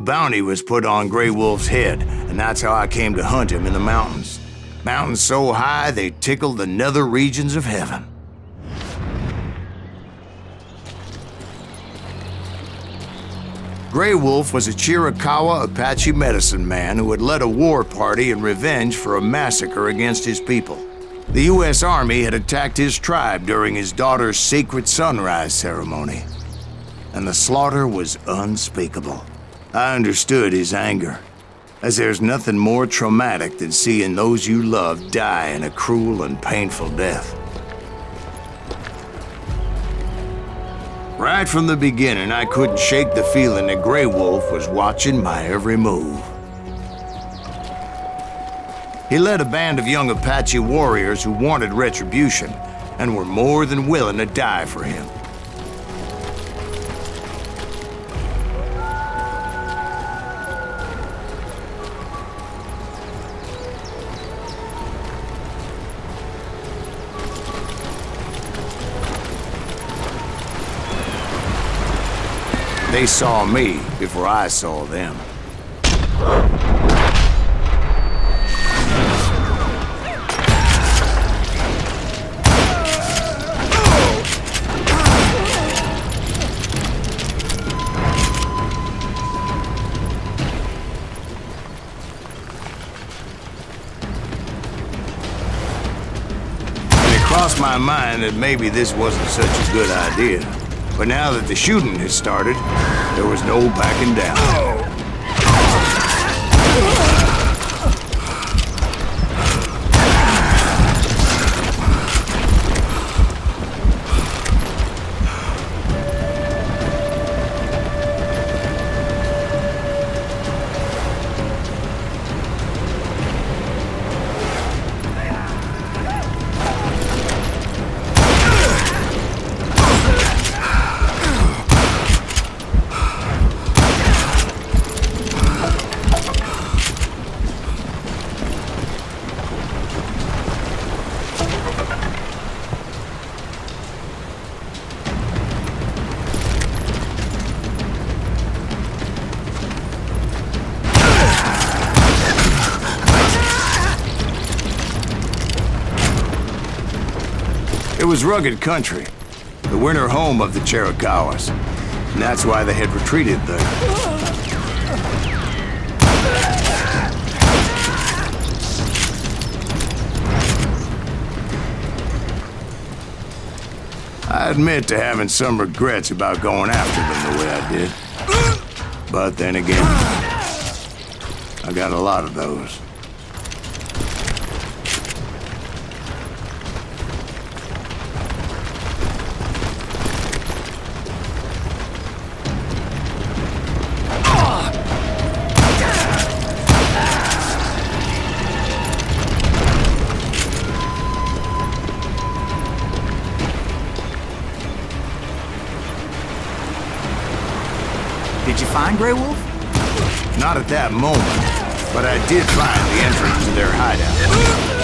bounty was put on Grey Wolf's head, and that's how I came to hunt him in the mountains. Mountains so high they tickled the nether regions of heaven. Grey Wolf was a Chiricahua Apache medicine man who had led a war party in revenge for a massacre against his people. The U.S. Army had attacked his tribe during his daughter's sacred sunrise ceremony, and the slaughter was unspeakable. I understood his anger, as there's nothing more traumatic than seeing those you love die in a cruel and painful death. Right from the beginning, I couldn't shake the feeling that Grey Wolf was watching my every move. He led a band of young Apache warriors who wanted retribution and were more than willing to die for him. They saw me before I saw them. It crossed my mind that maybe this wasn't such a good idea. But now that the shooting had started, there was no backing down. It was rugged country, the winter home of the Chiricahuas, and that's why they had retreated there. I admit to having some regrets about going after them the way I did. But then again, I got a lot of those. Did you find Grey Wolf? Not at that moment, but I did find the entrance to their hideout.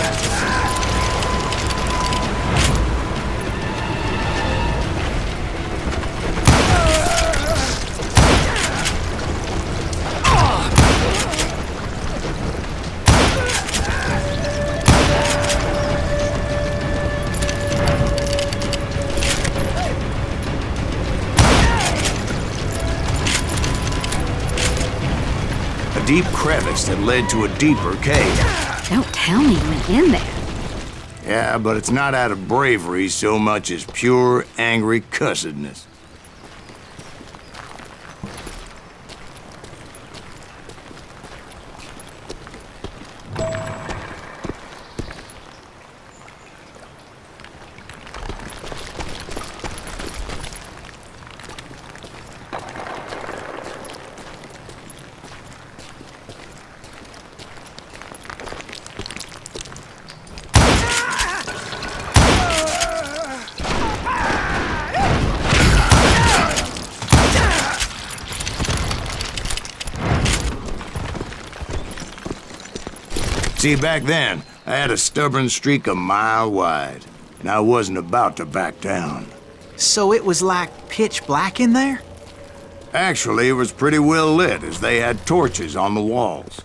Deep crevice that led to a deeper cave. Don't tell me you went in there. Yeah, but it's not out of bravery so much as pure, angry cussedness. See, back then, I had a stubborn streak a mile wide, and I wasn't about to back down. So it was like pitch black in there? Actually, it was pretty well lit, as they had torches on the walls.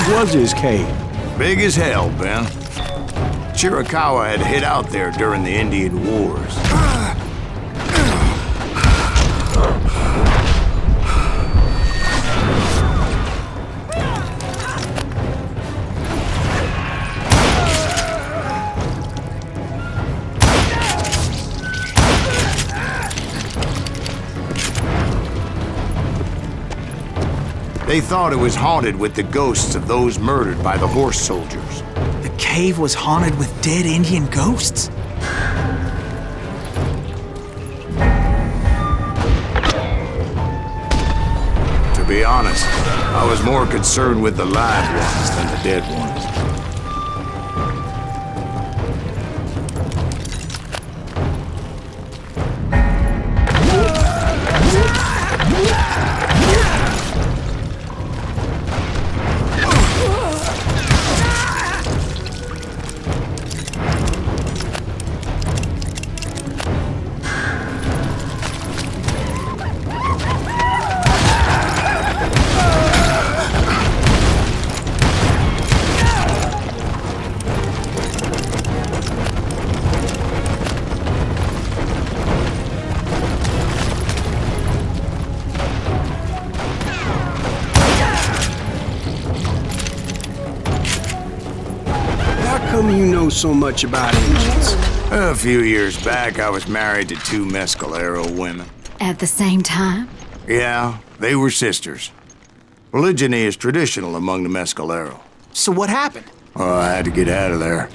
Was his cave? Big as hell, Ben. Chiricahua had hid out there during the Indian Wars. They thought it was haunted with the ghosts of those murdered by the horse soldiers. The cave was haunted with dead Indian ghosts? To be honest, I was more concerned with the live ones than the dead ones. How come you know so much about Indians? A few years back, I was married to 2 Mescalero women. At the same time? Yeah, they were sisters. Polygyny is traditional among the Mescalero. So what happened? Oh, I had to get out of there.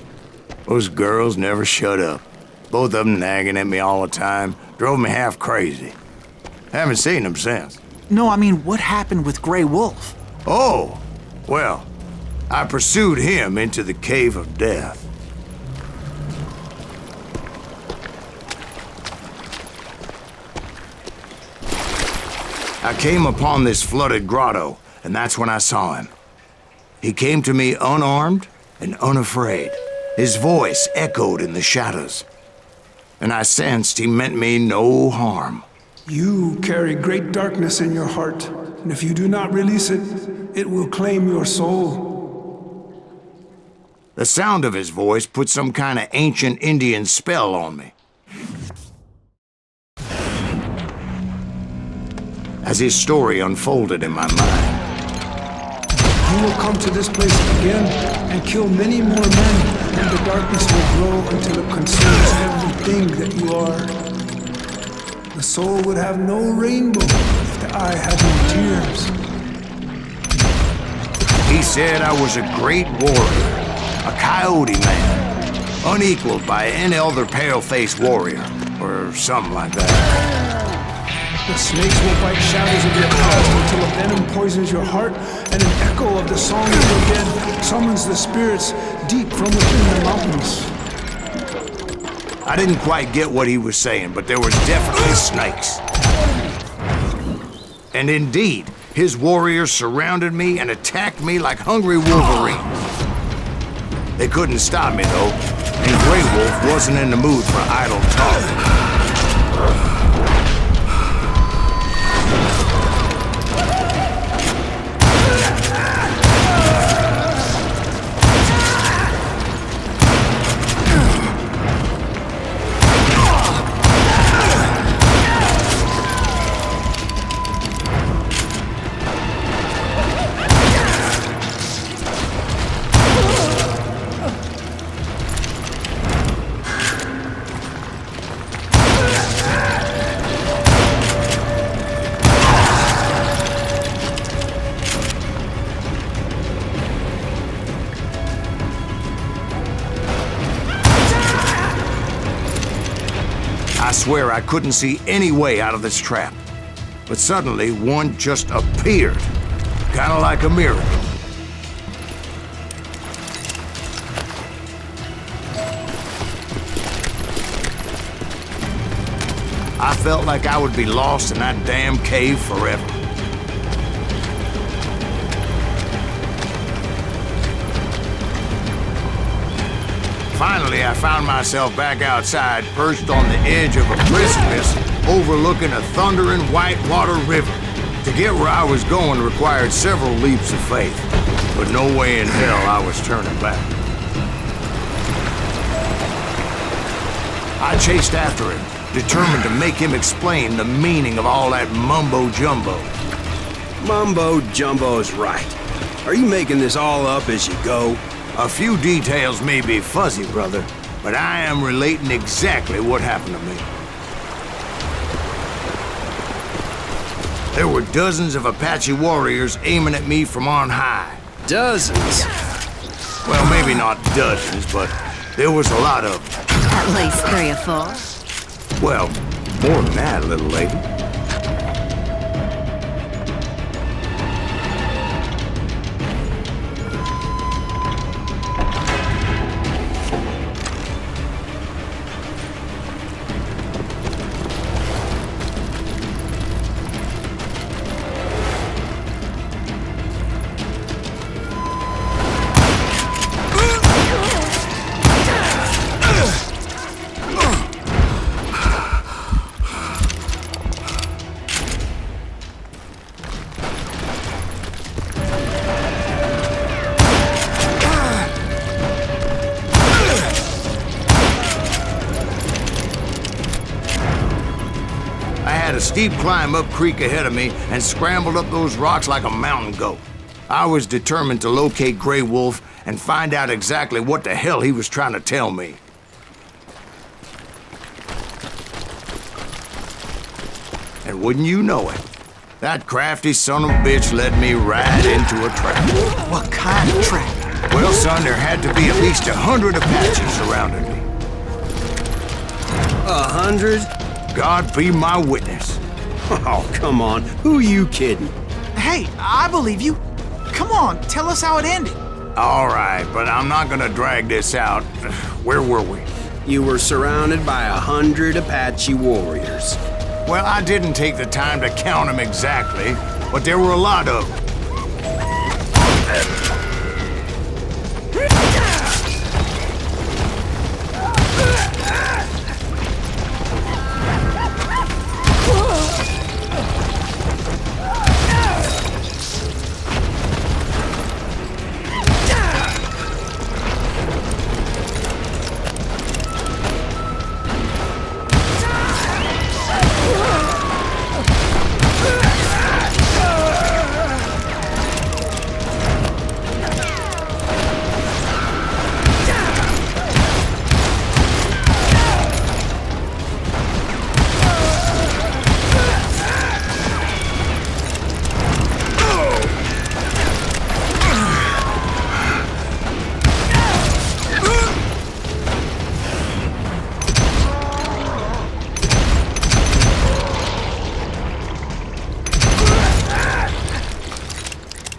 Those girls never shut up. Both of them nagging at me all the time. Drove me half crazy. Haven't seen them since. No, I mean, what happened with Grey Wolf? Oh, well, I pursued him into the Cave of Death. I came upon this flooded grotto, and that's when I saw him. He came to me unarmed and unafraid. His voice echoed in the shadows, and I sensed he meant me no harm. You carry great darkness in your heart, and if you do not release it, it will claim your soul. The sound of his voice put some kind of ancient Indian spell on me. As his story unfolded in my mind, You will come to this place again and kill many more men, and the darkness will grow until it consumes everything that you are. The soul would have no rainbow if the eye had no tears. he said I was a great warrior, a coyote man, unequaled by any other pale-faced warrior, or something like that. The snakes will bite shadows of your past until a venom poisons your heart, and an echo of the song of the dead summons the spirits deep from within the mountains. I didn't quite get what he was saying, but there was definitely snakes. And indeed, his warriors surrounded me and attacked me like hungry wolverines. They couldn't stop me, though, and Grey Wolf wasn't in the mood for idle talk. swear I couldn't see any way out of this trap. But suddenly, one just appeared. Kind of like a miracle. I felt like I would be lost in that damn cave forever. Finally, I found myself back outside, perched on the edge of a precipice overlooking a thundering whitewater river. To get where I was going required several leaps of faith, but no way in hell I was turning back. I chased after him, determined to make him explain the meaning of all that mumbo-jumbo. Mumbo-jumbo's right. Are you making this all up as you go? A few details may be fuzzy, brother, but I am relating exactly what happened to me. There were dozens of Apache warriors aiming at me from on high. Dozens? Well, maybe not dozens, but there was a lot of them. At least 3 or 4. Well, more than that, little lady. A steep climb up creek ahead of me and scrambled up those rocks like a mountain goat. I was determined to locate Grey Wolf and find out exactly what the hell he was trying to tell me. And wouldn't you know it, that crafty son of a bitch led me right into a trap. What kind of trap? Well, son, there had to be at least 100 Apaches surrounding me. 100? God be my witness. Oh, come on. Who are you kidding? Hey, I believe you. Come on, tell us how it ended. All right, but I'm not gonna drag this out. Where were we? You were surrounded by 100 Apache warriors. Well, I didn't take the time to count them exactly, but there were a lot of them.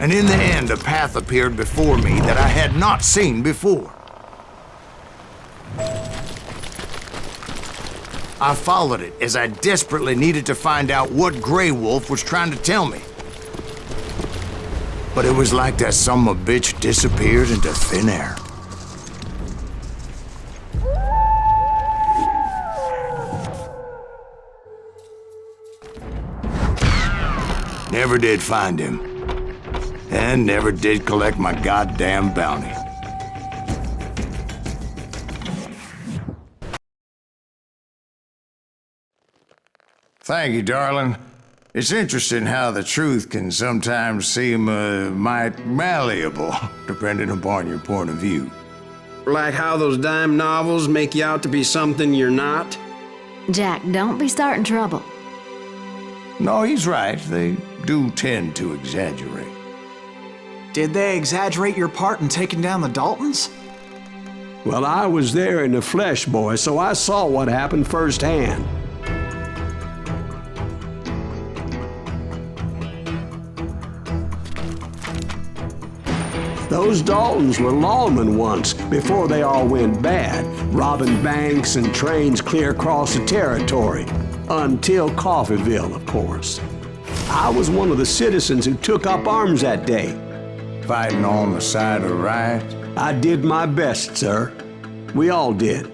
And in the end, a path appeared before me that I had not seen before. I followed it as I desperately needed to find out what Grey Wolf was trying to tell me. But it was like that son of a bitch disappeared into thin air. Never did find him. And never did collect my goddamn bounty. Thank you, darling. It's interesting how the truth can sometimes seem, might malleable, depending upon your point of view. Like how those dime novels make you out to be something you're not? Jack, don't be starting trouble. No, he's right. They do tend to exaggerate. Did they exaggerate your part in taking down the Daltons? Well, I was there in the flesh, boy, so I saw what happened firsthand. Those Daltons were lawmen once, before they all went bad, robbing banks and trains clear across the territory. Until Coffeeville, of course. I was one of the citizens who took up arms that day. Fighting on the side of right? I did my best, sir. We all did.